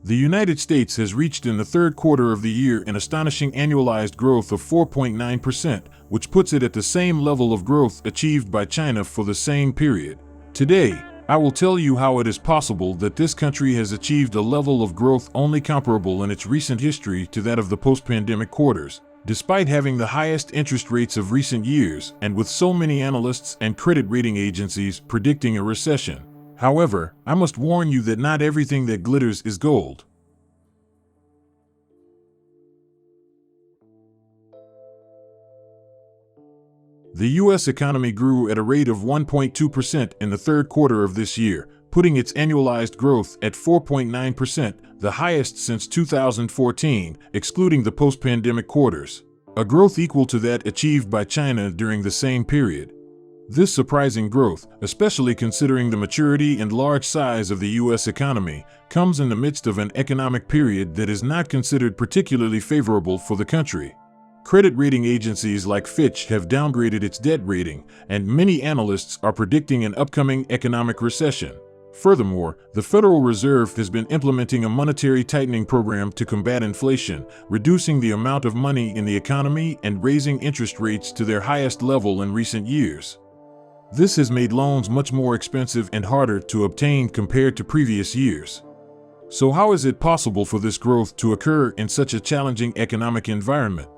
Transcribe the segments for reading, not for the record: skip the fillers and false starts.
The United States has reached in the third quarter of the year an astonishing annualized growth of 4.9%, which puts it at the same level of growth achieved by China for the same period. Today, I will tell you how it is possible that this country has achieved a level of growth only comparable in its recent history to that of the post-pandemic quarters, despite having the highest interest rates of recent years and with so many analysts and credit rating agencies predicting a recession. However, I must warn you that not everything that glitters is gold. The U.S. economy grew at a rate of 1.2% in the third quarter of this year, putting its annualized growth at 4.9%, the highest since 2014, excluding the post-pandemic quarters, a growth equal to that achieved by China during the same period. This surprising growth, especially considering the maturity and large size of the U.S. economy, comes in the midst of an economic period that is not considered particularly favorable for the country. Credit rating agencies like Fitch have downgraded its debt rating, and many analysts are predicting an upcoming economic recession. Furthermore, the Federal Reserve has been implementing a monetary tightening program to combat inflation, reducing the amount of money in the economy and raising interest rates to their highest level in recent years. This has made loans much more expensive and harder to obtain compared to previous years. So how is it possible for this growth to occur in such a challenging economic environment?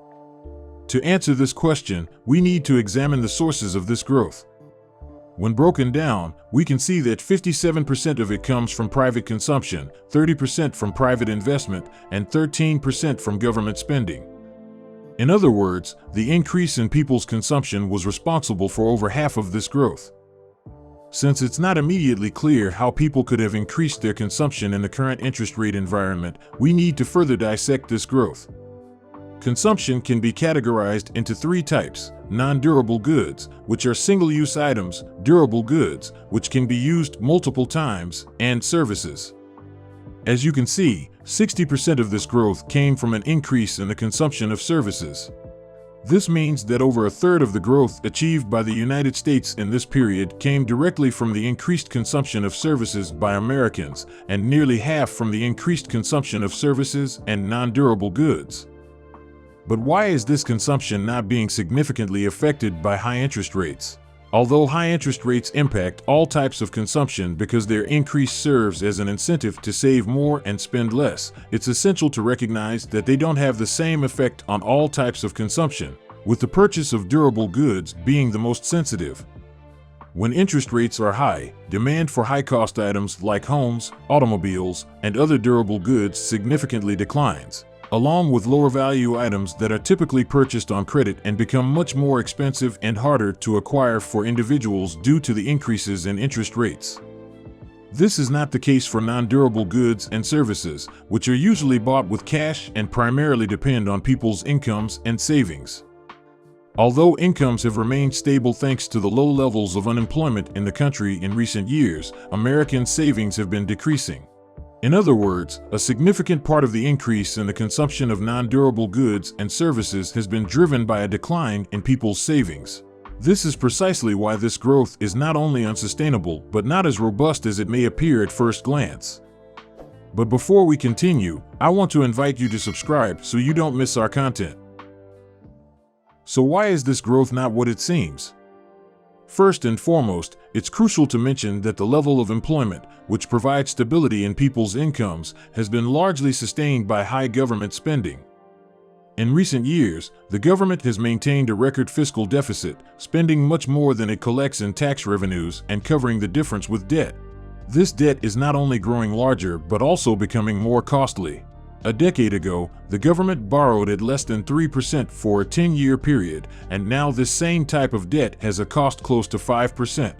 To answer this question, we need to examine the sources of this growth. When broken down, we can see that 57% of it comes from private consumption, 30% from private investment, and 13% from government spending. In other words, the increase in people's consumption was responsible for over half of this growth. Since it's not immediately clear how people could have increased their consumption in the current interest rate environment, we need to further dissect this growth. Consumption can be categorized into three types: non-durable goods, which are single-use items; durable goods, which can be used multiple times; and services. As you can see, 60% of this growth came from an increase in the consumption of services. This means that over a third of the growth achieved by the United States in this period came directly from the increased consumption of services by Americans, and nearly half from the increased consumption of services and non-durable goods. But why is this consumption not being significantly affected by high interest rates? Although high interest rates impact all types of consumption because their increase serves as an incentive to save more and spend less, it's essential to recognize that they don't have the same effect on all types of consumption, with the purchase of durable goods being the most sensitive. When interest rates are high, demand for high-cost items like homes, automobiles, and other durable goods significantly declines, along with lower-value items that are typically purchased on credit and become much more expensive and harder to acquire for individuals due to the increases in interest rates. This is not the case for non-durable goods and services, which are usually bought with cash and primarily depend on people's incomes and savings. Although incomes have remained stable thanks to the low levels of unemployment in the country in recent years, American savings have been decreasing. In other words, a significant part of the increase in the consumption of non-durable goods and services has been driven by a decline in people's savings. This is precisely why this growth is not only unsustainable but not as robust as it may appear at first glance. But before we continue, I want to invite you to subscribe so you don't miss our content. So why is this growth not what it seems? First and foremost, it's crucial to mention that the level of employment, which provides stability in people's incomes, has been largely sustained by high government spending. In recent years, the government has maintained a record fiscal deficit, spending much more than it collects in tax revenues and covering the difference with debt. This debt is not only growing larger but also becoming more costly. A decade ago, the government borrowed at less than 3% for a 10-year period, and now this same type of debt has a cost close to 5%.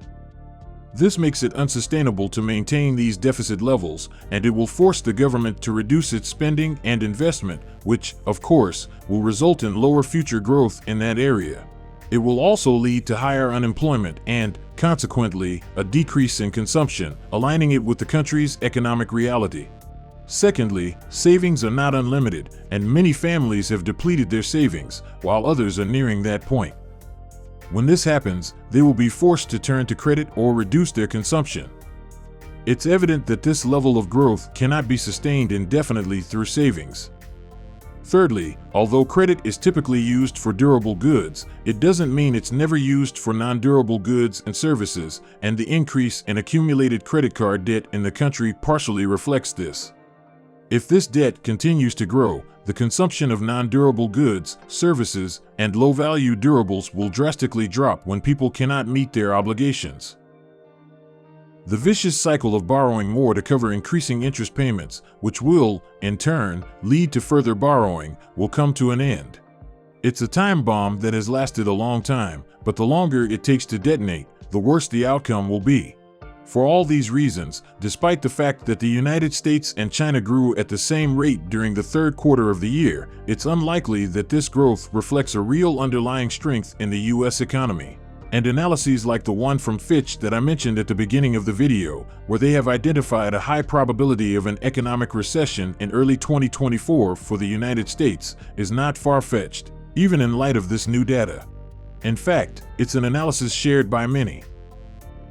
This makes it unsustainable to maintain these deficit levels, and it will force the government to reduce its spending and investment, which, of course, will result in lower future growth in that area. It will also lead to higher unemployment and, consequently, a decrease in consumption, aligning it with the country's economic reality. Secondly, savings are not unlimited, and many families have depleted their savings, while others are nearing that point. When this happens, they will be forced to turn to credit or reduce their consumption. It's evident that this level of growth cannot be sustained indefinitely through savings. Thirdly, although credit is typically used for durable goods, it doesn't mean it's never used for non-durable goods and services, and the increase in accumulated credit card debt in the country partially reflects this. If this debt continues to grow, the consumption of non-durable goods, services, and low-value durables will drastically drop when people cannot meet their obligations. The vicious cycle of borrowing more to cover increasing interest payments, which will, in turn, lead to further borrowing, will come to an end. It's a time bomb that has lasted a long time, but the longer it takes to detonate, the worse the outcome will be. For all these reasons, despite the fact that the United States and China grew at the same rate during the third quarter of the year, it's unlikely that this growth reflects a real underlying strength in the U.S. economy. And analyses like the one from Fitch that I mentioned at the beginning of the video, where they have identified a high probability of an economic recession in early 2024 for the United States, is not far-fetched, even in light of this new data. In fact, it's an analysis shared by many.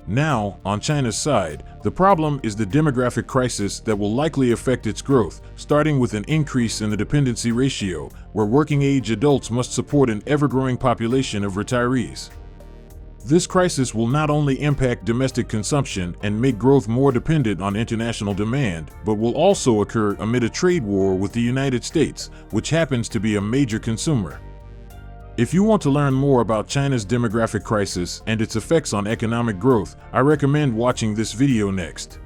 Now, on China's side, the problem is the demographic crisis that will likely affect its growth, starting with an increase in the dependency ratio, where working-age adults must support an ever-growing population of retirees. This crisis will not only impact domestic consumption and make growth more dependent on international demand, but will also occur amid a trade war with the United States, which happens to be a major consumer. If you want to learn more about China's demographic crisis and its effects on economic growth, I recommend watching this video next.